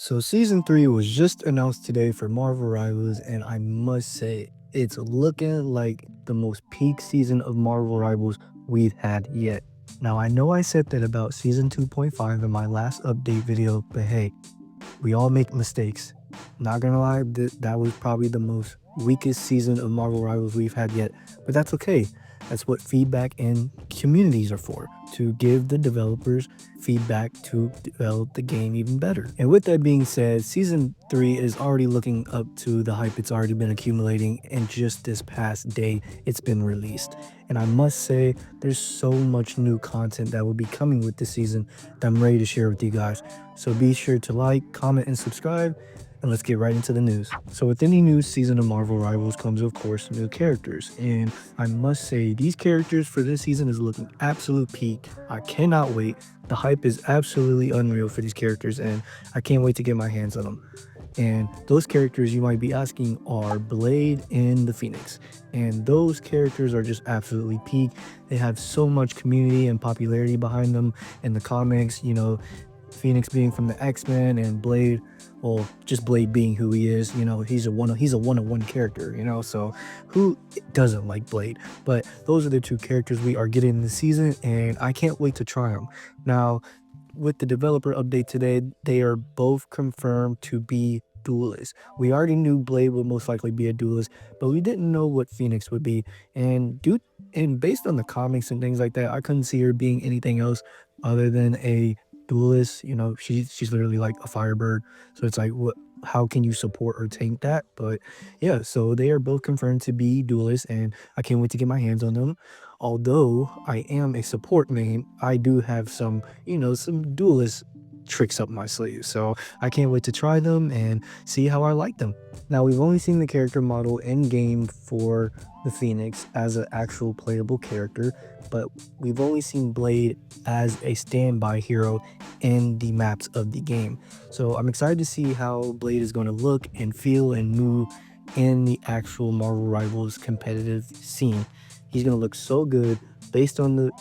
So season 3 was just announced today for Marvel Rivals, and I must say it's looking like the most peak season of Marvel Rivals we've had yet. Now I know I said that about season 2.5 in my last update video, but hey, we all make mistakes. Not gonna lie, that was probably the most weakest season of Marvel Rivals we've had yet, but that's okay. That's what feedback and communities are for, to give the developers feedback to develop the game even better. And with that being said, season 3 is already looking up to the hype it's already been accumulating, and just this past day it's been released. And I must say, there's so much new content that will be coming with this season that I'm ready to share with you guys. So be sure to like, comment, and subscribe, and let's get right into the news. So with any new season of Marvel Rivals comes, of course, new characters. And I must say, these characters for this season is looking absolute peak. I cannot wait. The hype is absolutely unreal for these characters, and I can't wait to get my hands on them. And those characters you might be asking are Blade and the Phoenix. And those characters are just absolutely peak. They have so much community and popularity behind them in the comics, Phoenix being from the X-Men and Blade, well, just Blade being who he is, he's a one-on-one character, so who doesn't like Blade? But those are the two characters we are getting this season, and I can't wait to try them. Now, with the developer update today, they are both confirmed to be duelists. We already knew Blade would most likely be a duelist, but we didn't know what Phoenix would be. And based on the comics and things like that, I couldn't see her being anything else other than a duelist. She's literally like a firebird. So it's like, what? How can you support or tank that? But yeah, so they are both confirmed to be duelists, and I can't wait to get my hands on them. Although I am a support main, I do have some duelist tricks up my sleeve. So I can't wait to try them and see how I like them. Now, we've only seen the character model in game for the Phoenix as an actual playable character, but we've only seen Blade as a standby hero in the maps of the game. So I'm excited to see how Blade is going to look and feel and move in the actual Marvel Rivals competitive scene. He's going to look so good based on the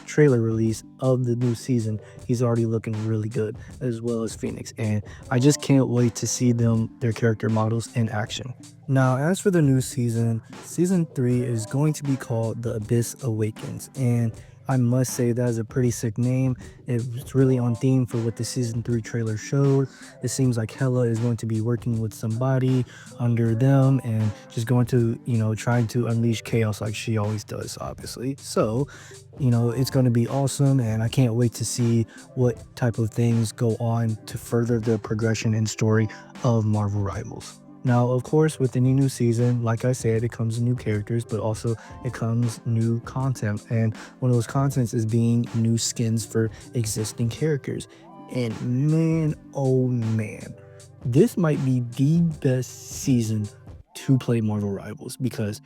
trailer release of the new season. He's already looking really good, as well as Phoenix, and I just can't wait to see their character models in action. Now, as for the new season, season 3 is going to be called The Abyss Awakens, and I must say that is a pretty sick name. It's really on theme for what the season 3 trailer showed. It seems like Hela is going to be working with somebody under them and just going to, trying to unleash chaos like she always does, obviously. So, it's going to be awesome, and I can't wait to see what type of things go on to further the progression and story of Marvel Rivals. Now, of course, with any new season, like I said, it comes new characters, but also it comes new content. And one of those contents is being new skins for existing characters. And man, oh man, this might be the best season to play Marvel Rivals, because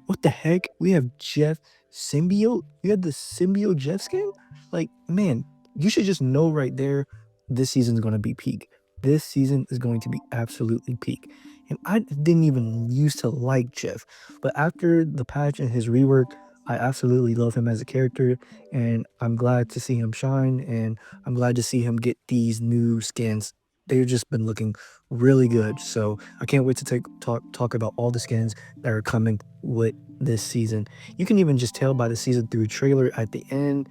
what the heck? We have Jeff Symbiote? You had the Symbiote Jeff skin? Like, man, you should just know right there this season's going to be peak. This season is going to be absolutely peak. And I didn't even used to like Jeff, but after the patch and his rework, I absolutely love him as a character, and I'm glad to see him shine, and I'm glad to see him get these new skins. They've just been looking really good. So I can't wait to talk about all the skins that are coming with this season. You can even just tell by the season 3 trailer at the end,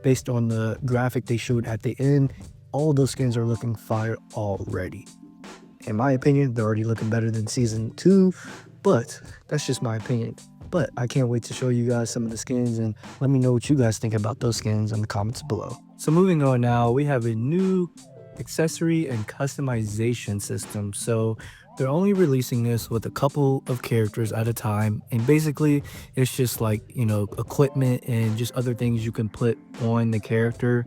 based on the graphic they showed at the end, all those skins are looking fire already. In my opinion, they're already looking better than season 2, but that's just my opinion. But I can't wait to show you guys some of the skins, and let me know what you guys think about those skins in the comments below. So moving on now, we have a new accessory and customization system. So they're only releasing this with a couple of characters at a time, and basically it's just like, equipment and just other things you can put on the character.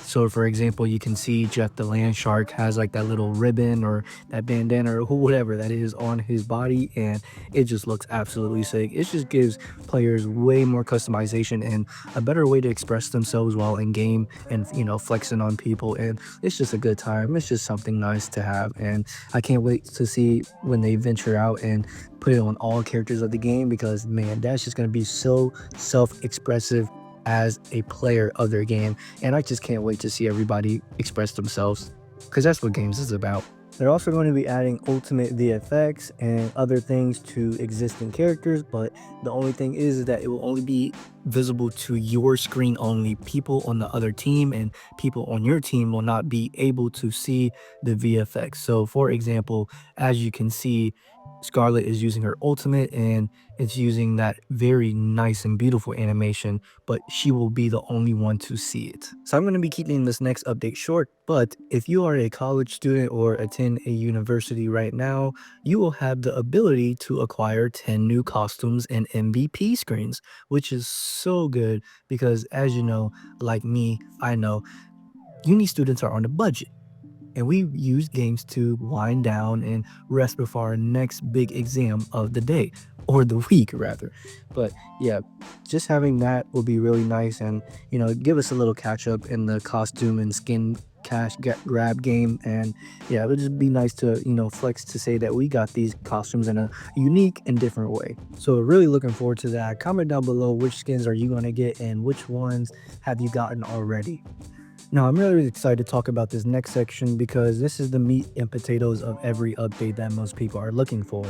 So for example, you can see Jeff the Land Shark has like that little ribbon or that bandana or whatever that is on his body, and it just looks absolutely sick. It just gives players way more customization and a better way to express themselves while in game, and flexing on people, and it's just a good time. It's just something nice to have, and I can't wait to see when they venture out and put it on all characters of the game, because man, that's just going to be so self-expressive as a player of their game, and I just can't wait to see everybody express themselves because that's what games is about. They're also going to be adding ultimate VFX and other things to existing characters, but the only thing is that it will only be visible to your screen only. People on the other team and people on your team will not be able to see the VFX. So, for example, as you can see, Scarlet is using her ultimate and it's using that very nice and beautiful animation, but she will be the only one to see it. So I'm going to be keeping this next update short, but if you are a college student or attend a university right now, you will have the ability to acquire 10 new costumes and MVP screens, which is so good because as you know, like me, I know uni students are on a budget and we use games to wind down and rest before our next big exam of the day or the week rather. But yeah, just having that will be really nice and give us a little catch up in the costume and skin grab game. And yeah, it'll just be nice to flex to say that we got these costumes in a unique and different way. So really looking forward to that. Comment down below which skins are you going to get and which ones have you gotten already. Now, I'm really excited to talk about this next section because this is the meat and potatoes of every update that most people are looking for,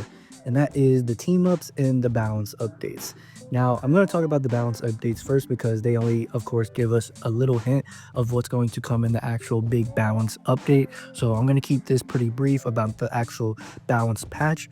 and that is the team ups and the balance updates. Now, I'm going to talk about the balance updates first because they only, of course, give us a little hint of what's going to come in the actual big balance update. So I'm going to keep this pretty brief about the actual balance patch.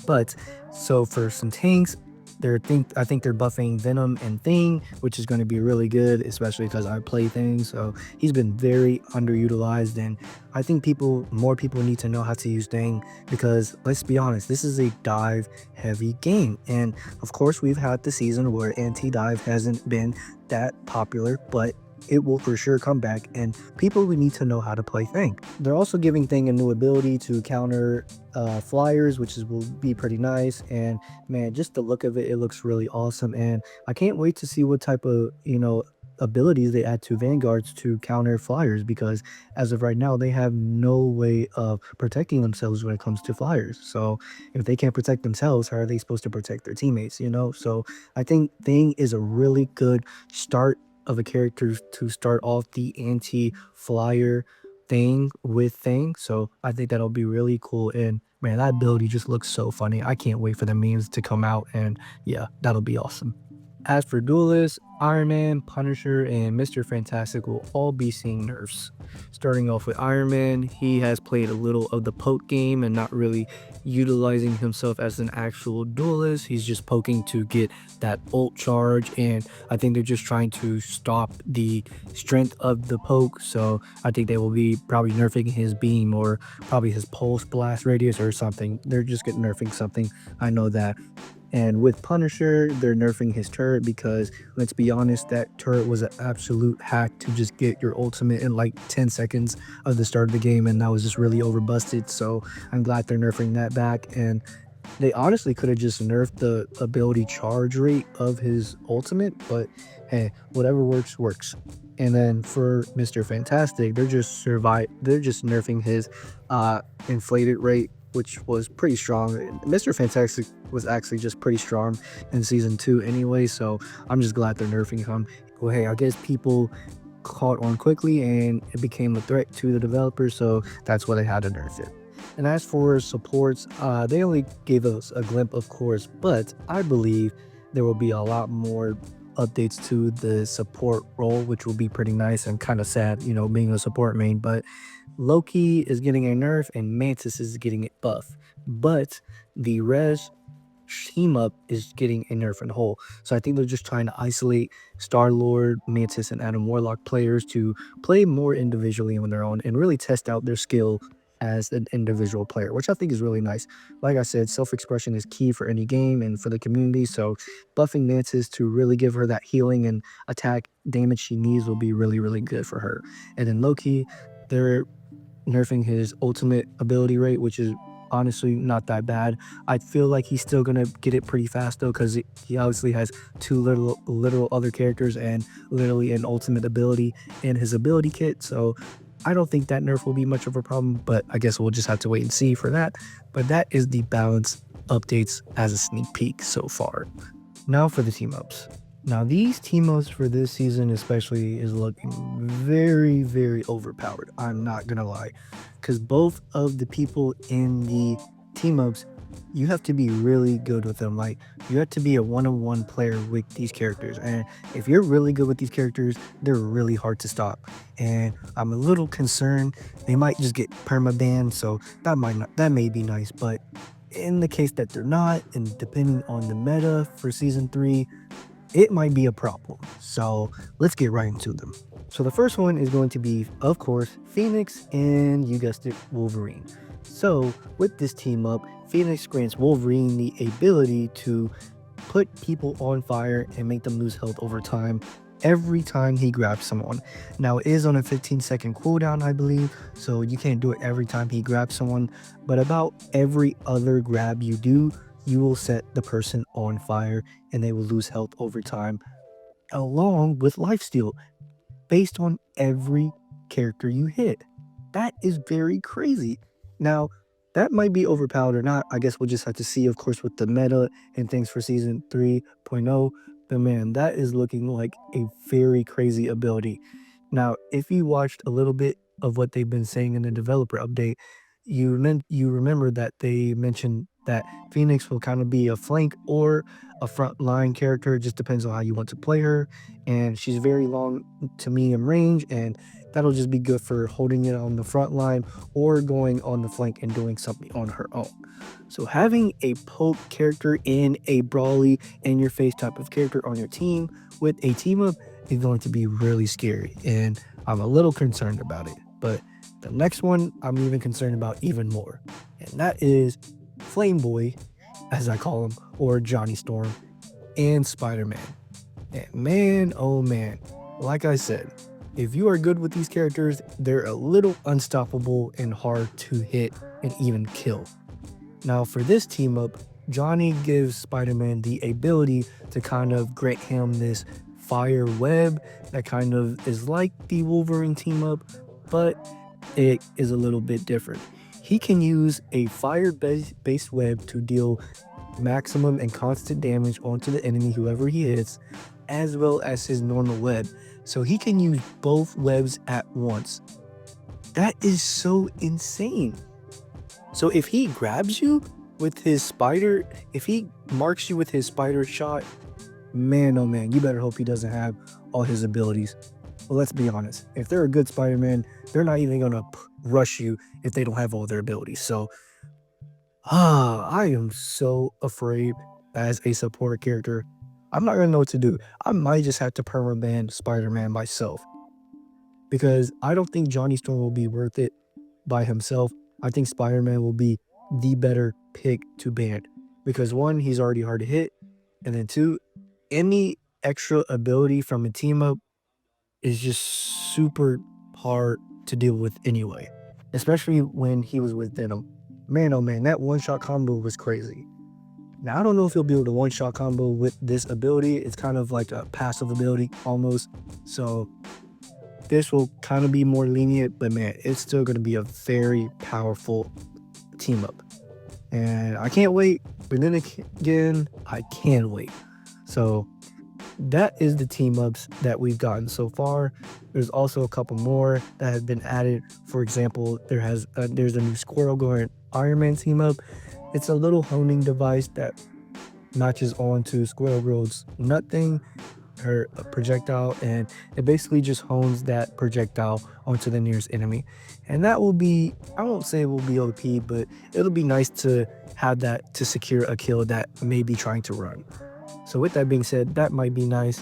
But so for some tanks, I think they're buffing Venom and Thing, which is going to be really good, especially because I play Thing. So he's been very underutilized, and I think more people need to know how to use Thing because let's be honest, this is a dive heavy game, and of course we've had the season where anti-dive hasn't been that popular, but it will for sure come back, and people will need to know how to play Thing. They're also giving Thing a new ability to counter flyers, which will be pretty nice. And man, just the look of it looks really awesome. And I can't wait to see what type of abilities they add to vanguards to counter flyers because as of right now they have no way of protecting themselves when it comes to flyers. So if they can't protect themselves, how are they supposed to protect their teammates? So I think Thing is a really good start of a character to start off the anti-flyer thing with Thing. So I think that'll be really cool. And man, that ability just looks so funny. I can't wait for the memes to come out. And yeah, that'll be awesome. As for Duelists, Iron Man, Punisher, and Mr. Fantastic will all be seeing nerfs. Starting off with Iron Man, he has played a little of the poke game and not really utilizing himself as an actual duelist. He's just poking to get that ult charge, and I think they're just trying to stop the strength of the poke. So I think they will be probably nerfing his beam or probably his pulse blast radius or something. They're just getting nerfing something. I know that. And with Punisher, they're nerfing his turret because, let's be honest, that turret was an absolute hack to just get your ultimate in like 10 seconds of the start of the game, and that was just really overbusted. So I'm glad they're nerfing that back. And they honestly could have just nerfed the ability charge rate of his ultimate, but hey, whatever works, works. And then for Mr. Fantastic, they're just nerfing his inflated rate, which was pretty strong. Mr. Fantastic was actually just pretty strong in season 2 anyway, so I'm just glad they're nerfing him. Well, hey, I guess people caught on quickly and it became a threat to the developers, so that's why they had to nerf it. And as for supports, they only gave us a glimpse, of course, but I believe there will be a lot more updates to the support role, which will be pretty nice and kind of sad, being a support main. But Loki is getting a nerf and Mantis is getting it buff. But the res team up is getting a nerf and whole. So I think they're just trying to isolate Star-Lord, Mantis, and Adam Warlock players to play more individually on their own and really test out their skill as an individual player, which I think is really nice. Like I said, self-expression is key for any game and for the community. So buffing Mantis to really give her that healing and attack damage she needs will be really, really good for her. And then Loki, they're nerfing his ultimate ability rate, which is honestly not that bad. I feel like he's still gonna get it pretty fast though, because he obviously has two literal other characters and literally an ultimate ability in his ability kit. So I don't think that nerf will be much of a problem, but I guess we'll just have to wait and see for that. But that is the balance updates as a sneak peek so far. Now for the team ups. Now these team ups for this season especially is looking very, very overpowered. I'm not gonna lie. Because both of the people in the team ups, you have to be really good with them. Like, you have to be a one-on-one player with these characters. And if you're really good with these characters, they're really hard to stop. And I'm a little concerned they might just get perma-banned, so that may be nice. But in the case that they're not, and depending on the meta for season 3, it might be a problem. So let's get right into them. So the first one is going to be, of course, Phoenix and, you guessed it, Wolverine. So with this team up, Phoenix grants Wolverine the ability to put people on fire and make them lose health over time every time he grabs someone. Now, it is on a 15-second cooldown, I believe, so you can't do it every time he grabs someone, but about every other grab you do, you will set the person on fire and they will lose health over time, along with lifesteal, based on every character you hit. That is very crazy. Now, that might be overpowered or not. I guess we'll just have to see, of course, with the meta and things for season 3.0. But man, that is looking like a very crazy ability. Now, if you watched a little bit of what they've been saying in the developer update, you remember that they mentioned that Phoenix will kind of be a flank or a front line character. It just depends on how you want to play her. And she's very long to medium range, and that'll just be good for holding it on the front line or going on the flank and doing something on her own. So having a poke character in a brawly in your face type of character on your team with a team up is going to be really scary, and I'm a little concerned about it. But the next one I'm even concerned about even more, and that is Flame Boy, as I call him, or Johnny Storm, and Spider-Man. And man, oh man, like I said, if you are good with these characters, they're a little unstoppable and hard to hit and even kill. Now, for this team up, Johnny gives Spider-Man the ability to kind of grant him this fire web that kind of is like the Wolverine team up, but it is a little bit different. He can use a fire-based web to deal maximum and constant damage onto the enemy, whoever he hits, as well as his normal web. So he can use both webs at once. That is so insane. So if he grabs you with his spider, if he marks you with his spider shot, man, oh man, you better hope he doesn't have all his abilities. Well, let's be honest. If they're a good Spider-Man, they're not even going to rush you if they don't have all their abilities. So, I am so afraid as a support character. I'm not going to know what to do. I might just have to permaban Spider-Man myself, because I don't think Johnny Storm will be worth it by himself. I think Spider-Man will be the better pick to ban, because one, he's already hard to hit, and then two, any extra ability from a team up is just super hard to deal with anyway, especially when he was with Venom. Man, oh man, that one-shot combo was crazy. Now, I don't know if he'll be able to one-shot combo with this ability. It's kind of like a passive ability almost. So this will kind of be more lenient, but man, it's still going to be a very powerful team up. And I can't wait, but then again, I can wait. So that is the team ups that we've gotten so far. There's also a couple more that have been added. For example, there's a new Squirrel Guard Iron Man team up. It's a little honing device that matches onto Squirrel Girl's nut thing, her projectile, and it basically just hones that projectile onto the nearest enemy. And that will be, I won't say it will be OP, but it'll be nice to have that to secure a kill that may be trying to run. So with that being said, that might be nice.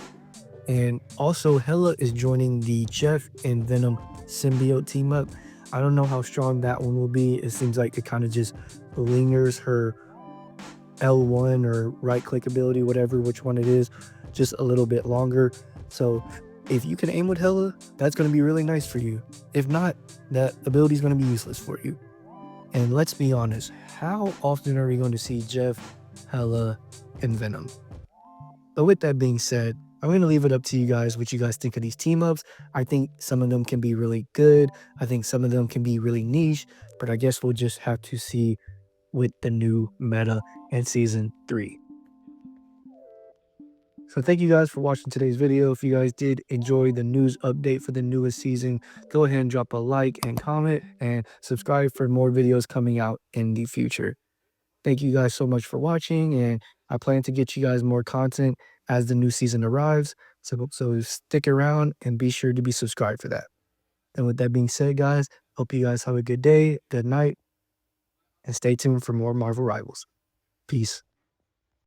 And also, Hela is joining the Jeff and Venom symbiote team up. I don't know how strong that one will be. It seems like it kind of just lingers her L1 or right click ability, whatever, which one it is, just a little bit longer. So if you can aim with Hela, that's going to be really nice for you. If not, that ability is going to be useless for you. And let's be honest, how often are we going to see Jeff, Hela, and Venom? But with that being said, I'm going to leave it up to you guys what you guys think of these team ups. I think some of them can be really good. I think some of them can be really niche, but I guess we'll just have to see with the new meta and season 3. So thank you guys for watching today's video. If you guys did enjoy the news update for the newest season, go ahead and drop a like and comment and subscribe for more videos coming out in the future. Thank you guys so much for watching, and I plan to get you guys more content as the new season arrives. So stick around and be sure to be subscribed for that. And with that being said, guys, hope you guys have a good day, good night, and stay tuned for more Marvel Rivals. Peace.